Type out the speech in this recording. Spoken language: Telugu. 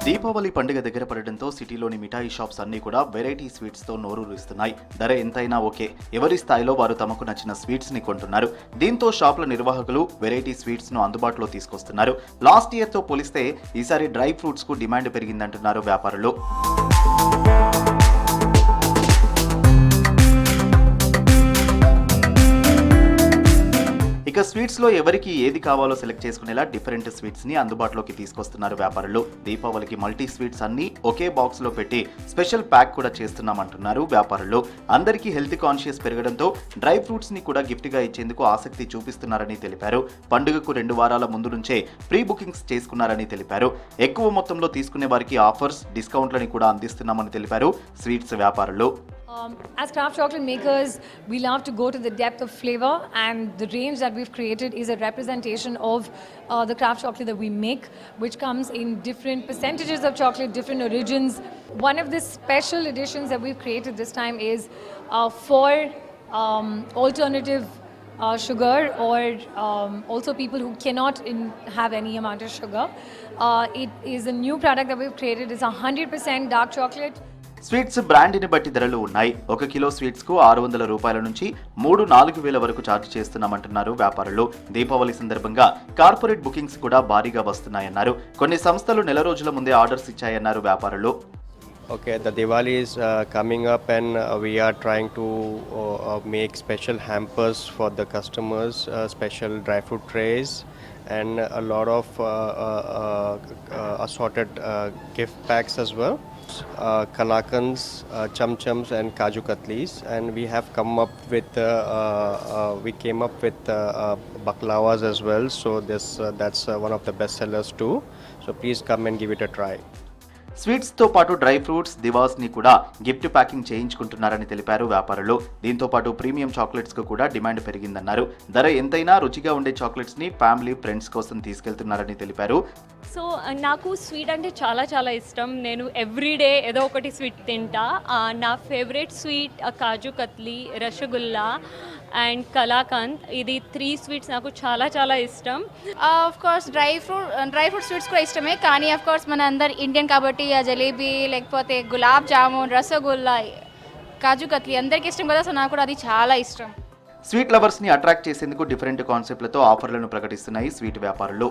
దీపావళి పండుగ దగ్గర పడడంతో సిటీలోని మిఠాయి షాప్స్ అన్ని కూడా వెరైటీ స్వీట్స్ తో నోరూరిస్తున్నాయి. ధర ఎంతైనా ఓకే, ఎవరి స్థాయిలో వారు తమకు నచ్చిన స్వీట్స్ ని కొంటున్నారు. దీంతో షాపుల నిర్వాహకులు వెరైటీ స్వీట్స్ ను అందుబాటులో తీసుకొస్తున్నారు. లాస్ట్ ఇయర్ తో పోలిస్తే ఈసారి డ్రై ఫ్రూట్స్ కు డిమాండ్ పెరిగిందంటున్నారు వ్యాపారులు. ఇక స్వీట్స్ లో ఎవరికి ఏది కావాలో సెలెక్ట్ చేసుకునేలా డిఫరెంట్ స్వీట్స్ ని అందుబాటులోకి తీసుకొస్తున్నారు వ్యాపారులు. దీపావళికి మల్టీ స్వీట్స్ అన్ని ఒకే బాక్స్ లో పెట్టి స్పెషల్ ప్యాక్ కూడా చేస్తున్నామంటున్నారు వ్యాపారులు. అందరికీ హెల్త్ కాన్షియస్ పెరగడంతో డ్రై ఫ్రూట్స్ ని కూడా గిఫ్ట్ గా ఇచ్చేందుకు ఆసక్తి చూపిస్తున్నారని తెలిపారు. పండుగకు 2 వారాల ముందు నుంచే ప్రీ బుకింగ్స్ చేసుకున్నారని తెలిపారు. ఎక్కువ మొత్తంలో తీసుకునే వారికి ఆఫర్స్, డిస్కౌంట్లని కూడా అందిస్తున్నామని తెలిపారు స్వీట్స్ వ్యాపారులు. As craft chocolate makers, we love to go to the depth of flavor, and the range that we've created is a representation of the craft chocolate that we make, which comes in different percentages of chocolate, different origins. One of the special editions that we've created this time is for alternative sugar, or also people who cannot have any amount of sugar. It is a new product that we've created. It's 100% dark chocolate. Sweets బ్రాండ్ని బట్టి ధరలు ఉన్నాయి. 1 కిలో స్వీట్స్ కు 600 రూపాయల నుంచి 3-4 వేల వరకు ఛార్జ్ చేస్తున్నామంటున్నారు వ్యాపారులు. దీపావళి సందర్భంగా కార్పొరేట్ బుకింగ్స్ కూడా భారీగా వస్తున్నాయన్నారు. కొన్ని సంస్థలు నెల రోజుల ముందే ఆర్డర్స్ ఇచ్చాయన్నారు వ్యాపారులు. Okay, the Diwali is coming up, and we are trying to make special hampers for the customers, special dry fruit trays, and a lot of assorted gift packs as well. Kalakans, chum-chums, and kaju katlis, and we have come up with we came up with baklawas as well. So that's one of the best sellers too. So please come and give it a try. Sweets తో పాటు డ్రై ఫ్రూట్స్, దివాస్ ని కూడా గిఫ్ట్ ప్యాకింగ్ చేయించుకుంటున్నారని తెలిపారు వ్యాపారులు. దీంతో పాటు ప్రీమియం చాక్లెట్స్ కు కూడా డిమాండ్ పెరిగిందన్నారు. ధర ఎంతైనా రుచిగా ఉండే చాక్లెట్స్ ని ఫ్యామిలీ, ఫ్రెండ్స్ కోసం తీసుకెళ్తున్నారని తెలిపారు. సో నాకు స్వీట్ అంటే చాలా చాలా ఇష్టం. నేను ఎవ్రీడే ఏదో ఒకటి స్వీట్ తింటా. నా favourite sweet kaju katli, rasgulla and kalakand. ఇది 3 స్వీట్స్ నాకు చాలా చాలా ఇష్టం. Of course dry fruit sweets కూడా ఇష్టమే, కానీ ఆఫ్ కోర్స్ మన అందరు ఇండియన్ కాబట్టి ఆ జలేబీ, లేకపోతే గులాబ్ జామున్, రసగుల్లా, కాజు కత్లీ అందరికి ఇష్టం కదా. సో నాకు కూడా అది చాలా ఇష్టం. స్వీట్ లవర్స్ ని అట్రాక్ట్ చేసేందుకు డిఫరెంట్ కాన్సెప్ట్లతో ఆఫర్లను ప్రకటిస్తున్నాయి స్వీట్ వ్యాపారులు.